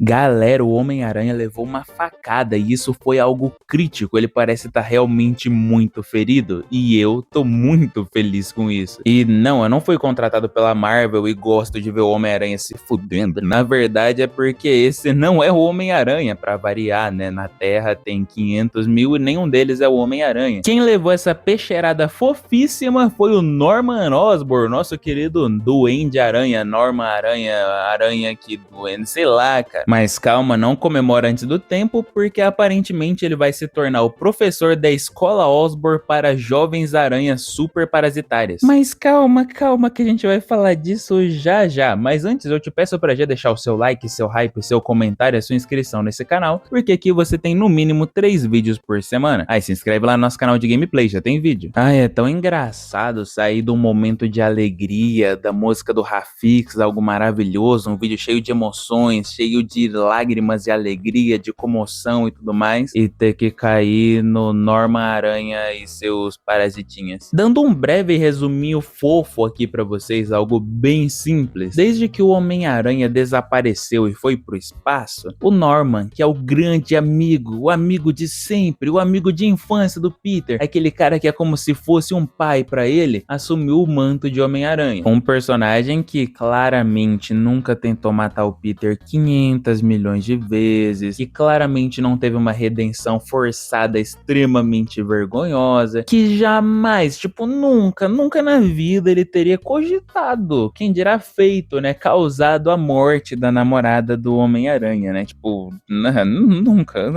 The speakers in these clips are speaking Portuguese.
Galera, o Homem-Aranha levou uma facada e isso foi algo crítico. Ele parece estar realmente muito ferido e eu tô muito feliz com isso. E não, eu não fui contratado pela Marvel e gosto de ver o Homem-Aranha se fudendo. Na verdade é porque esse não é o Homem-Aranha, pra variar, né? Na Terra tem 500 mil e nenhum deles é o Homem-Aranha. Quem levou essa peixeirada fofíssima foi o Norman Osborn, nosso querido Duende Aranha, Norman Aranha, Aranha que doente, sei lá, cara. Mas calma, não comemora antes do tempo, porque aparentemente ele vai se tornar o professor da Escola Osborn para jovens aranhas super parasitárias. Mas calma, calma que a gente vai falar disso já já. Mas antes eu te peço para já deixar o seu like, seu hype, seu comentário, a sua inscrição nesse canal, porque aqui você tem no mínimo 3 vídeos por semana. Aí se inscreve lá no nosso canal de gameplay, já tem vídeo. Ai, é tão engraçado sair de um momento de alegria, da música do Rafix, algo maravilhoso, um vídeo cheio de emoções, cheio de lágrimas e alegria, de comoção e tudo mais, e ter que cair no Norman Aranha e seus parasitinhas. Dando um breve resuminho fofo aqui pra vocês, algo bem simples. Desde que o Homem-Aranha desapareceu e foi pro espaço, o Norman, que é o grande amigo, o amigo de sempre, o amigo de infância do Peter, aquele cara que é como se fosse um pai pra ele, assumiu o manto de Homem-Aranha. Um personagem que claramente nunca tentou matar o Peter 500 milhões de vezes, que claramente não teve uma redenção forçada extremamente vergonhosa, que jamais, tipo, nunca na vida ele teria cogitado, quem dirá feito, né, causado a morte da namorada do Homem-Aranha, né, tipo, nunca,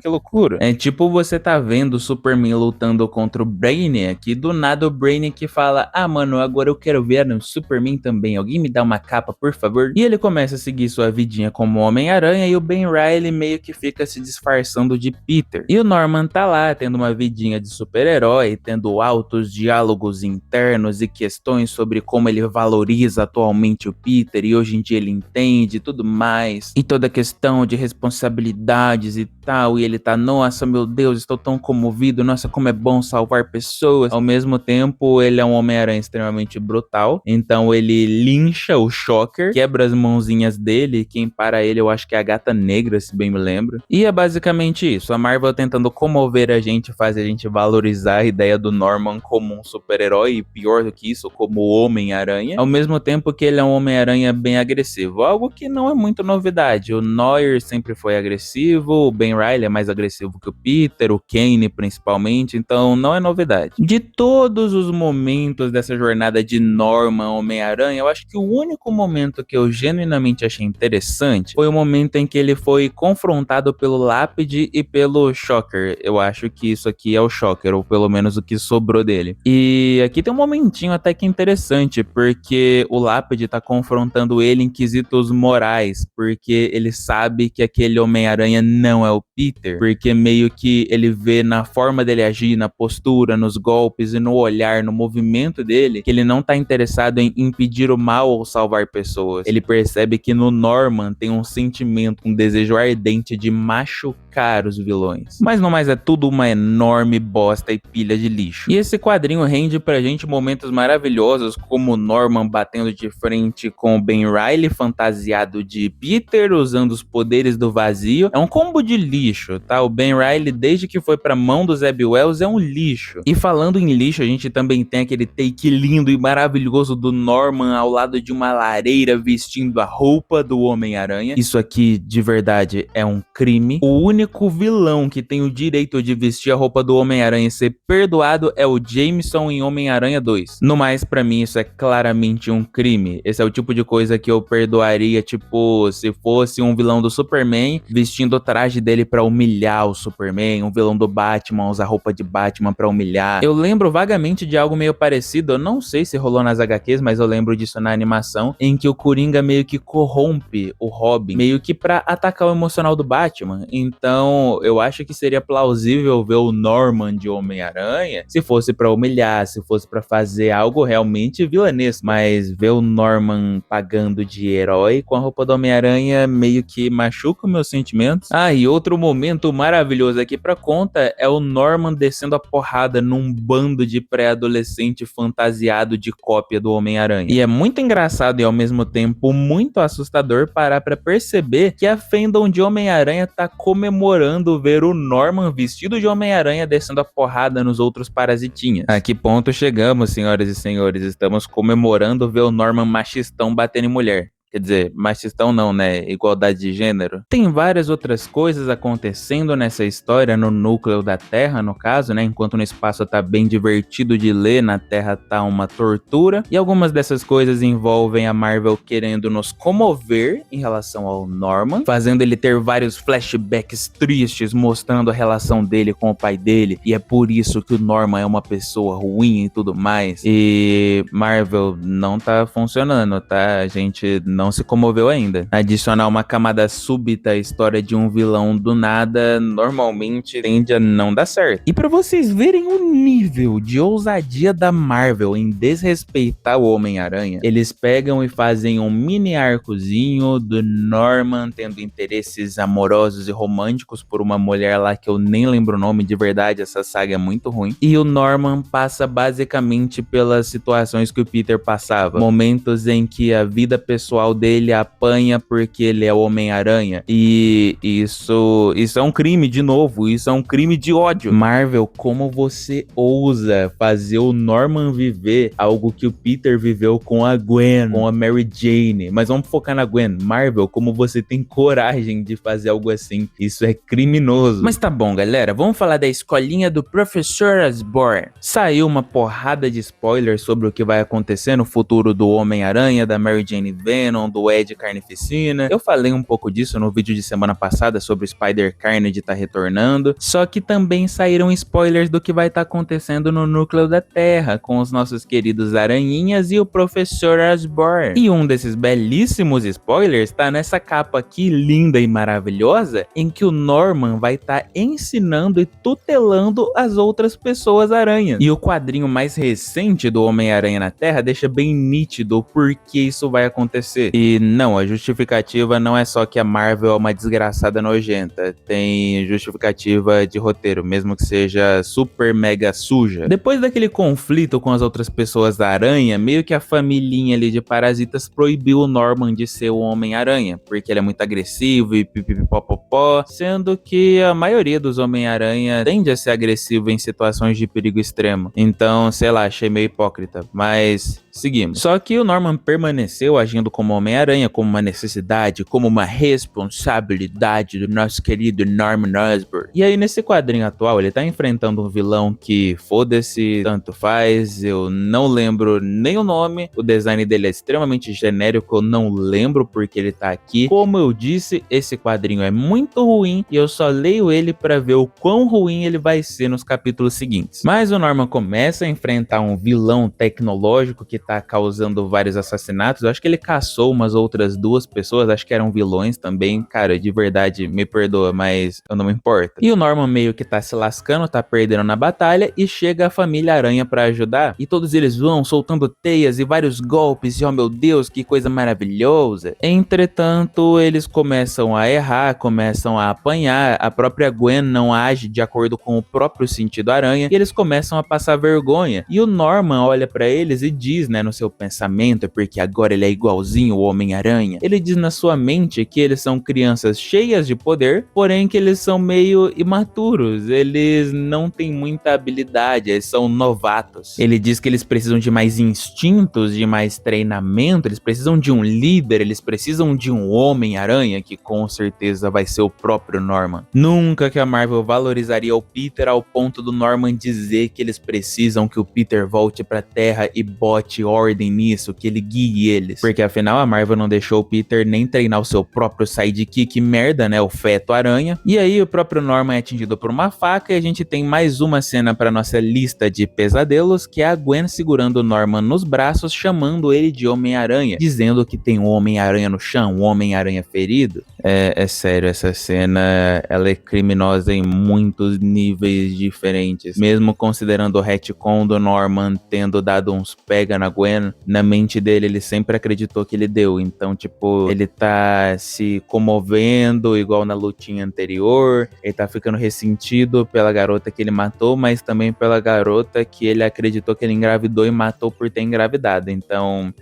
que loucura. É tipo você tá vendo o Superman lutando contra o Brainiac e do nada o Brainiac fala, ah mano, agora eu quero ver no Superman também, alguém me dá uma capa por favor? E ele começa a seguir sua vidinha como Homem-Aranha e o Ben Reilly meio que fica se disfarçando de Peter. E o Norman tá lá tendo uma vidinha de super-herói, tendo altos diálogos internos e questões sobre como ele valoriza atualmente o Peter e hoje em dia ele entende tudo mais. E toda a questão de responsabilidades e tal, e ele tá, nossa, meu Deus, estou tão comovido, nossa, como é bom salvar pessoas. Ao mesmo tempo, ele é um Homem-Aranha extremamente brutal, então ele lincha o Shocker, quebra as mãozinhas dele, quem para ele eu acho que é a Gata Negra, se bem me lembro. E é basicamente isso, a Marvel tentando comover a gente, faz a gente valorizar a ideia do Norman como um super-herói, e pior do que isso, como Homem-Aranha, ao mesmo tempo que ele é um Homem-Aranha bem agressivo, algo que não é muito novidade. O Noir sempre foi agressivo, o Ben Reilly é mais agressivo que o Peter, o Kane principalmente, então não é novidade. De todos os momentos dessa jornada de Norman Homem-Aranha, eu acho que o único momento que eu genuinamente achei interessante foi o momento em que ele foi confrontado pelo Lápide e pelo Shocker. Eu acho que isso aqui é o Shocker, ou pelo menos o que sobrou dele. E aqui tem um momentinho até que interessante, porque o Lápide tá confrontando ele em quesitos morais, porque ele sabe que aquele Homem-Aranha não é o Peter, porque meio que ele vê na forma dele agir, na postura, nos golpes e no olhar, no movimento dele, que ele não tá interessado em impedir o mal ou salvar pessoas. Ele percebe que no Norman tem um sentimento, um desejo ardente de machucar os vilões. Mas no mais é tudo uma enorme bosta e pilha de lixo. E esse quadrinho rende pra gente momentos maravilhosos, como o Norman batendo de frente com o Ben Reilly fantasiado de Peter, usando os poderes do vazio. É um combo de lixo, tá? O Ben Reilly, desde que foi pra mão do Zeb Wells, é um lixo. E falando em lixo, a gente também tem aquele take lindo e maravilhoso do Norman ao lado de uma lareira vestindo a roupa do Homem-Aranha. Isso aqui, de verdade, é um crime. O único vilão que tem o direito de vestir a roupa do Homem-Aranha e ser perdoado é o Jameson em Homem-Aranha 2. No mais, pra mim, isso é claramente um crime. Esse é o tipo de coisa que eu perdoaria, tipo, se fosse um vilão do Superman vestindo o traje dele pra humilhar o Superman, um vilão do Batman usar roupa de Batman pra humilhar. Eu lembro vagamente de algo meio parecido, eu não sei se rolou nas HQs, mas eu lembro disso na animação, em que o Coringa meio que corrompe o Robin, meio que pra atacar o emocional do Batman. Então, eu acho que seria plausível ver o Norman de Homem-Aranha se fosse pra humilhar, se fosse pra fazer algo realmente vilanesco, mas ver o Norman pagando de herói com a roupa do Homem-Aranha meio que machuca meus sentimentos. Ah, e outro momento maravilhoso aqui pra conta é o Norman descendo a porrada num bando de pré-adolescente fantasiado de cópia do Homem-Aranha. E é muito engraçado e ao mesmo tempo muito assustador parar pra perceber perceber que a fandom de Homem-Aranha tá comemorando ver o Norman vestido de Homem-Aranha descendo a porrada nos outros parasitinhas. A que ponto chegamos, senhoras e senhores? Estamos comemorando ver o Norman machistão batendo em mulher. Quer dizer, machistão não, né? Igualdade de gênero. Tem várias outras coisas acontecendo nessa história, no núcleo da Terra, no caso, né? Enquanto no espaço tá bem divertido de ler, na Terra tá uma tortura. E algumas dessas coisas envolvem a Marvel querendo nos comover em relação ao Norman, fazendo ele ter vários flashbacks tristes, mostrando a relação dele com o pai dele. E é por isso que o Norman é uma pessoa ruim e tudo mais. E Marvel não tá funcionando, tá? A gente não se comoveu ainda. Adicionar uma camada súbita à história de um vilão do nada normalmente tende a não dar certo. E pra vocês verem o nível de ousadia da Marvel em desrespeitar o Homem-Aranha, eles pegam e fazem um mini arcozinho do Norman tendo interesses amorosos e românticos por uma mulher lá que eu nem lembro o nome, de verdade, essa saga é muito ruim. E o Norman passa basicamente pelas situações que o Peter passava. Momentos em que a vida pessoal dele apanha porque ele é o Homem-Aranha. E isso é um crime, de novo. Isso é um crime de ódio. Marvel, como você ousa fazer o Norman viver algo que o Peter viveu com a Gwen, com a Mary Jane? Mas vamos focar na Gwen. Marvel, como você tem coragem de fazer algo assim? Isso é criminoso. Mas tá bom, galera. Vamos falar da escolinha do Professor Osborn. Saiu uma porrada de spoilers sobre o que vai acontecer no futuro do Homem-Aranha, da Mary Jane Venom, do Ed Carnificina. Eu falei um pouco disso no vídeo de semana passada sobre o Spider Carnage tá retornando, só que também saíram spoilers do que vai estar acontecendo no núcleo da Terra, com os nossos queridos Aranhinhas e o Professor Osborn. E um desses belíssimos spoilers tá nessa capa aqui, linda e maravilhosa, em que o Norman vai estar ensinando e tutelando as outras pessoas aranhas. E o quadrinho mais recente do Homem-Aranha na Terra deixa bem nítido o porquê isso vai acontecer. E não, a justificativa não é só que a Marvel é uma desgraçada nojenta. Tem justificativa de roteiro, mesmo que seja super mega suja. Depois daquele conflito com as outras pessoas da Aranha, meio que a familhinha ali de parasitas proibiu o Norman de ser o Homem-Aranha, porque ele é muito agressivo e pipipipopopó, sendo que a maioria dos Homem-Aranha tende a ser agressivo em situações de perigo extremo. Então, sei lá, achei meio hipócrita, mas seguimos. Só que o Norman permaneceu agindo como Homem-Aranha, como uma necessidade, como uma responsabilidade do nosso querido Norman Osborn. E aí, nesse quadrinho atual, ele tá enfrentando um vilão que, foda-se, tanto faz, eu não lembro nem o nome, o design dele é extremamente genérico, eu não lembro porque ele tá aqui. Como eu disse, esse quadrinho é muito ruim e eu só leio ele pra ver o quão ruim ele vai ser nos capítulos seguintes. Mas o Norman começa a enfrentar um vilão tecnológico que tá causando vários assassinatos. Eu acho que ele caçou umas outras duas pessoas, acho que eram vilões também. Cara, de verdade, me perdoa, mas eu não me importo. E o Norman meio que tá se lascando, tá perdendo na batalha, e chega a família Aranha pra ajudar. E todos eles vão soltando teias e vários golpes, e oh meu Deus, que coisa maravilhosa. Entretanto, eles começam a errar, começam a apanhar, a própria Gwen não age de acordo com o próprio sentido aranha, e eles começam a passar vergonha. E o Norman olha pra eles e diz, né, no seu pensamento, porque agora ele é igualzinho o Homem-Aranha, ele diz na sua mente que eles são crianças cheias de poder, porém que eles são meio imaturos, eles não têm muita habilidade, eles são novatos. Ele diz que eles precisam de mais instintos, de mais treinamento, eles precisam de um líder, eles precisam de um Homem-Aranha, que com certeza vai ser o próprio Norman. Nunca que a Marvel valorizaria o Peter ao ponto do Norman dizer que eles precisam que o Peter volte pra Terra e bote ordem nisso, que ele guie eles. Porque afinal a Marvel não deixou o Peter nem treinar o seu próprio sidekick merda, né, o Feto Aranha. E aí o próprio Norman é atingido por uma faca e a gente tem mais uma cena pra nossa lista de pesadelos, que é a Gwen segurando o Norman nos braços, chamando ele de Homem-Aranha, dizendo que tem um Homem-Aranha no chão, um Homem-Aranha ferido. É sério, essa cena, ela é criminosa em muitos níveis diferentes. Mesmo considerando o retcon do Norman tendo dado uns pega na Gwen, na mente dele ele sempre acreditou que ele deu. Então, tipo, ele tá se comovendo igual na lutinha anterior, ele tá ficando ressentido pela garota que ele matou, mas também pela garota que ele acreditou que ele engravidou e matou por ter engravidado. Então,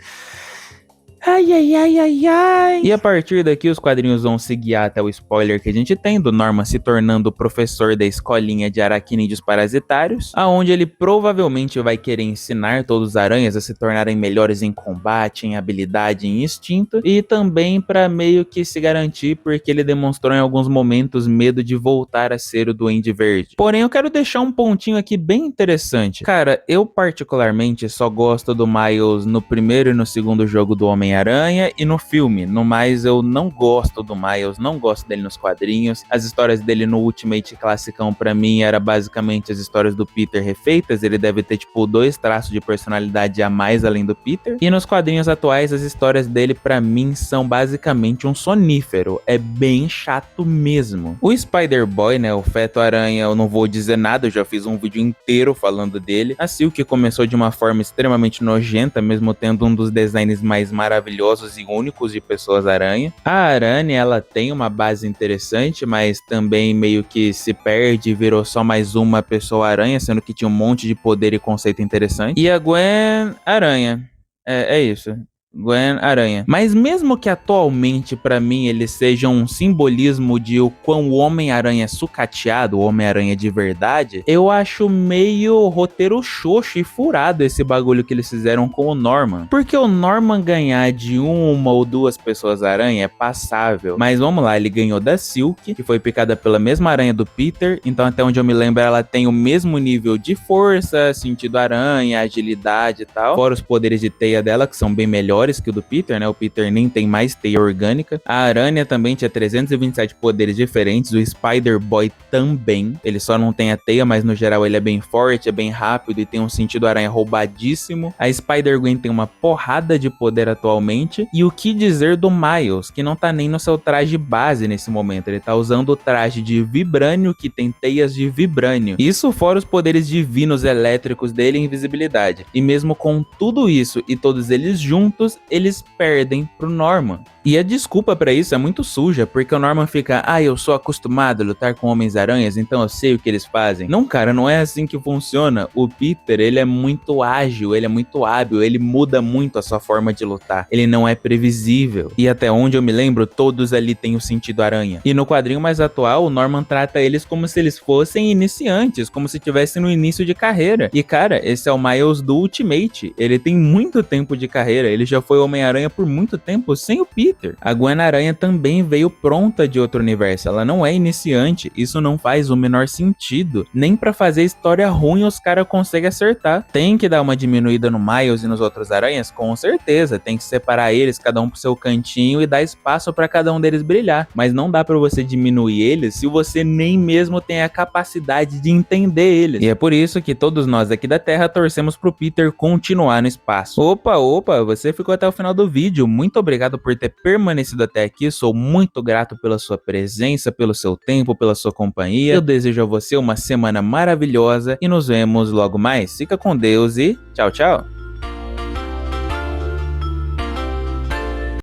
Ai, ai, ai, ai, ai. E a partir daqui os quadrinhos vão se guiar até o spoiler que a gente tem do Norman se tornando professor da escolinha de aracnídeos parasitários, aonde ele provavelmente vai querer ensinar todos os aranhas a se tornarem melhores em combate, em habilidade, em instinto, e também para meio que se garantir porque ele demonstrou em alguns momentos medo de voltar a ser o Duende Verde. Porém, eu quero deixar um pontinho aqui bem interessante. Cara, eu particularmente só gosto do Miles no primeiro e no segundo jogo do Homem-Aranha e no filme. No mais, eu não gosto do Miles, não gosto dele nos quadrinhos. As histórias dele no Ultimate Classicão pra mim era basicamente as histórias do Peter refeitas. Ele deve ter tipo 2 traços de personalidade a mais além do Peter. E nos quadrinhos atuais, as histórias dele pra mim são basicamente um sonífero. É bem chato mesmo. O Spider-Boy, né, o Feto-Aranha, eu não vou dizer nada, eu já fiz um vídeo inteiro falando dele. A Silk começou de uma forma extremamente nojenta, mesmo tendo um dos designs mais maravilhosos e únicos de Pessoas-Aranha. A Aranha, ela tem uma base interessante, mas também meio que se perde e virou só mais uma Pessoa-Aranha, sendo que tinha um monte de poder e conceito interessante. E a Gwen Aranha. É isso. Gwen Aranha. Mas mesmo que atualmente pra mim ele seja um simbolismo de o quão o Homem-Aranha é sucateado, o Homem-Aranha de verdade, eu acho meio roteiro xoxo e furado esse bagulho que eles fizeram com o Norman. Porque o Norman ganhar de uma ou duas pessoas aranha é passável. Mas vamos lá, ele ganhou da Silk, que foi picada pela mesma aranha do Peter, então até onde eu me lembro ela tem o mesmo nível de força, sentido aranha, agilidade e tal, fora os poderes de teia dela que são bem melhores que o do Peter, né? O Peter nem tem mais teia orgânica. A Aranha também tinha 327 poderes diferentes. O Spider-Boy também. Ele só não tem a teia, mas no geral ele é bem forte, é bem rápido e tem um sentido aranha roubadíssimo. A Spider-Gwen tem uma porrada de poder atualmente. E o que dizer do Miles, que não tá nem no seu traje base nesse momento. Ele tá usando o traje de Vibrânio, que tem teias de Vibrânio. Isso fora os poderes divinos elétricos dele e invisibilidade. E mesmo com tudo isso e todos eles juntos, eles perdem pro Norman. E a desculpa pra isso é muito suja, porque o Norman fica, eu sou acostumado a lutar com Homens-Aranhas, então eu sei o que eles fazem. Não, cara, não é assim que funciona. O Peter, ele é muito ágil, ele é muito hábil, ele muda muito a sua forma de lutar. Ele não é previsível. E até onde eu me lembro, todos ali têm o sentido aranha. E no quadrinho mais atual, o Norman trata eles como se eles fossem iniciantes, como se estivessem no início de carreira. E cara, esse é o Miles do Ultimate. Ele tem muito tempo de carreira, ele já foi Homem-Aranha por muito tempo sem o Peter. A Gwen-Aranha também veio pronta de outro universo, ela não é iniciante, isso não faz o menor sentido. Nem pra fazer história ruim os caras conseguem acertar. Tem que dar uma diminuída no Miles e nos outros aranhas? Com certeza, tem que separar eles, cada um pro seu cantinho e dar espaço pra cada um deles brilhar. Mas não dá pra você diminuir eles se você nem mesmo tem a capacidade de entender eles. E é por isso que todos nós aqui da Terra torcemos pro Peter continuar no espaço. Opa, você ficou até o final do vídeo, muito obrigado por ter permanecido até aqui, sou muito grato pela sua presença, pelo seu tempo, pela sua companhia. Eu desejo a você uma semana maravilhosa e nos vemos logo mais. Fica com Deus e tchau, tchau!